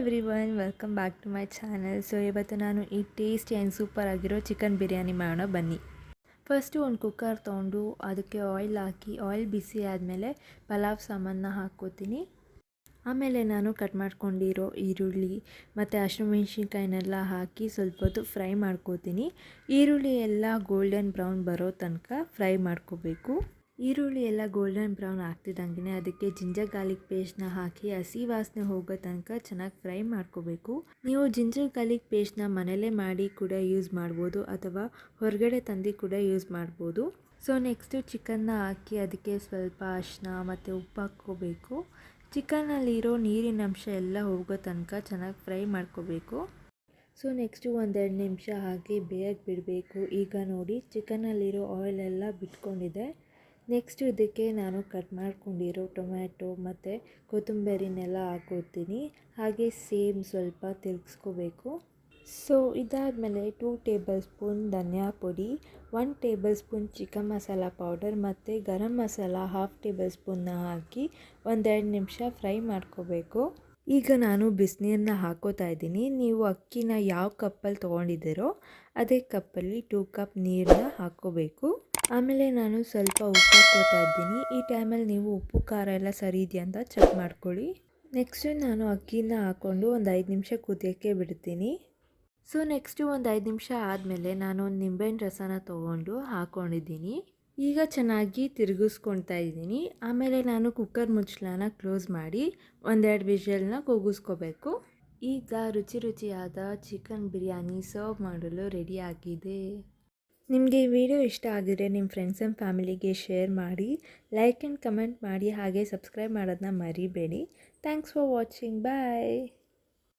Everyone, welcome back to my channel. So ಇವತ್ತು ನಾನು ಈ ಟೇಸ್ಟಿ ಆ್ಯಂಡ್ ಸೂಪರ್ ಆಗಿರೋ ಚಿಕನ್ ಬಿರಿಯಾನಿ ಮಾಡೋಣ ಬನ್ನಿ. ಫಸ್ಟು ಒಂದು ಕುಕ್ಕರ್ ತೊಗೊಂಡು ಅದಕ್ಕೆ ಆಯಿಲ್ ಹಾಕಿ ಆಯಿಲ್ ಬಿಸಿ ಆದಮೇಲೆ ಪಲಾವ್ ಸಾಮಾನ ಹಾಕ್ಕೋತೀನಿ. ಆಮೇಲೆ ನಾನು ಕಟ್ ಮಾಡ್ಕೊಂಡಿರೋ ಈರುಳ್ಳಿ ಮತ್ತು ಹಸಿಮೆಣ್ಸಿನ್ಕಾಯಿನೆಲ್ಲ ಹಾಕಿ ಸ್ವಲ್ಪ ಹೊತ್ತು ಫ್ರೈ ಮಾಡ್ಕೋತೀನಿ. ಈರುಳ್ಳಿ ಎಲ್ಲ ಗೋಲ್ಡನ್ ಬ್ರೌನ್ ಬರೋ ತನಕ ಫ್ರೈ ಮಾಡ್ಕೋಬೇಕು. ಈರುಳ್ಳಿ ಎಲ್ಲ ಗೋಲ್ಡನ್ ಬ್ರೌನ್ ಆಗ್ತಿದ್ದಂಗೆ ಅದಕ್ಕೆ ಜಿಂಜರ್ ಗಾರ್ಲಿಕ್ ಪೇಸ್ಟ್ನ ಹಾಕಿ ಹಸಿ ವಾಸನೆ ಹೋಗೋ ತನಕ ಚೆನ್ನಾಗಿ ಫ್ರೈ ಮಾಡ್ಕೋಬೇಕು. ನೀವು ಜಿಂಜರ್ ಗಾರ್ಲಿಕ್ ಪೇಸ್ಟ್ನ ಮನೆಯಲ್ಲೇ ಮಾಡಿ ಕೂಡ ಯೂಸ್ ಮಾಡ್ಬೋದು ಅಥವಾ ಹೊರಗಡೆ ತಂದು ಕೂಡ ಯೂಸ್ ಮಾಡ್ಬೋದು. ಸೊ ನೆಕ್ಸ್ಟು ಚಿಕನ್ನ ಹಾಕಿ ಅದಕ್ಕೆ ಸ್ವಲ್ಪ ಅರಿಶಿನ ಮತ್ತು ಉಪ್ಪು ಹಾಕ್ಕೋಬೇಕು. ಚಿಕನ್ನಲ್ಲಿರೋ ನೀರಿನ ಅಂಶ ಎಲ್ಲ ಹೋಗೋ ತನಕ ಚೆನ್ನಾಗಿ ಫ್ರೈ ಮಾಡ್ಕೋಬೇಕು. ಸೊ ನೆಕ್ಸ್ಟು 1-2 ನಿಮಿಷ ಹಾಕಿ ಬೇಯಕ್ಕೆ ಬಿಡಬೇಕು. ಈಗ ನೋಡಿ ಚಿಕನ್ನಲ್ಲಿರೋ ಆಯಿಲ್ ಎಲ್ಲ ಬಿಟ್ಕೊಂಡಿದೆ. ನೆಕ್ಸ್ಟು ಇದಕ್ಕೆ ನಾನು ಕಟ್ ಮಾಡ್ಕೊಂಡಿರೋ ಟೊಮ್ಯಾಟೊ ಮತ್ತು ಕೊತ್ತಂಬರಿನೆಲ್ಲ ಹಾಕ್ಕೋತೀನಿ. ಹಾಗೆ ಸೇಮ್ ಸ್ವಲ್ಪ ತಿರುಗಿಸ್ಕೋಬೇಕು. ಸೊ ಇದಾದಮೇಲೆ 2 ಟೇಬಲ್ ಸ್ಪೂನ್ ಧನಿಯಾ ಪುಡಿ, 1 table spoon chicken masala powder ಮತ್ತು ಗರಂ ಮಸಾಲ 1/2 ಟೇಬಲ್ ಸ್ಪೂನ್ನ ಹಾಕಿ 1-2 ನಿಮಿಷ ಫ್ರೈ ಮಾಡ್ಕೋಬೇಕು. ಈಗ ನಾನು ಬಿಸಿನೀರನ್ನ ಹಾಕೋತಾ ಇದ್ದೀನಿ. ನೀವು ಅಕ್ಕಿನ ಯಾವ ಕಪ್ಪಲ್ಲಿ ತೊಗೊಂಡಿದ್ದೀರೋ ಅದೇ ಕಪ್ಪಲ್ಲಿ 2 ಕಪ್ ನೀರನ್ನ ಹಾಕ್ಕೋಬೇಕು. ಆಮೇಲೆ ನಾನು ಸ್ವಲ್ಪ ಉಪ್ಪು ಹಾಕ್ಕೋತಾ ಇದ್ದೀನಿ. ಈ ಟೈಮಲ್ಲಿ ನೀವು ಉಪ್ಪು ಖಾರ ಎಲ್ಲ ಸರಿ ಇದೆಯಾ ಅಂತ ಚೆಕ್ ಮಾಡ್ಕೊಳ್ಳಿ. ನೆಕ್ಸ್ಟು ನಾನು ಅಕ್ಕಿನ ಹಾಕ್ಕೊಂಡು ಒಂದು 5 ನಿಮಿಷ ಕುದಿಯೋಕ್ಕೆ ಬಿಡ್ತೀನಿ. ಸೊ ನೆಕ್ಸ್ಟು ಒಂದು 5 ನಿಮಿಷ ಆದಮೇಲೆ ನಾನು ಒಂದು ನಿಂಬೆಹಣ್ಣು ರಸನ ತೊಗೊಂಡು ಹಾಕ್ಕೊಂಡಿದ್ದೀನಿ. ಈಗ ಚೆನ್ನಾಗಿ ತಿರುಗಿಸ್ಕೊಳ್ತಾ ಇದ್ದೀನಿ. ಆಮೇಲೆ ನಾನು ಕುಕ್ಕರ್ ಮುಚ್ಚಳನ ಕ್ಲೋಸ್ ಮಾಡಿ 1-2 ವಿಷಲ್ನ ಕೂಗಿಸ್ಕೋಬೇಕು. ಈಗ ರುಚಿಯಾದ ಚಿಕನ್ ಬಿರಿಯಾನಿ ಸರ್ವ್ ಮಾಡಲು ರೆಡಿ ಆಗಿದೆ. ನಿಮಗೆ ಈ ವಿಡಿಯೋ ಇಷ್ಟ ಆಗಿದ್ರೆ ನಿಮ್ಮ ಫ್ರೆಂಡ್ಸ್ ಆ್ಯಂಡ್ ಫ್ಯಾಮಿಲಿಗೆ ಶೇರ್ ಮಾಡಿ, ಲೈಕ್ ಆ್ಯಂಡ್ ಕಮೆಂಟ್ ಮಾಡಿ, ಹಾಗೆ ಸಬ್ಸ್ಕ್ರೈಬ್ ಮಾಡೋದನ್ನ ಮರಿಬೇಡಿ. Thanks for watching. ಬಾಯ್.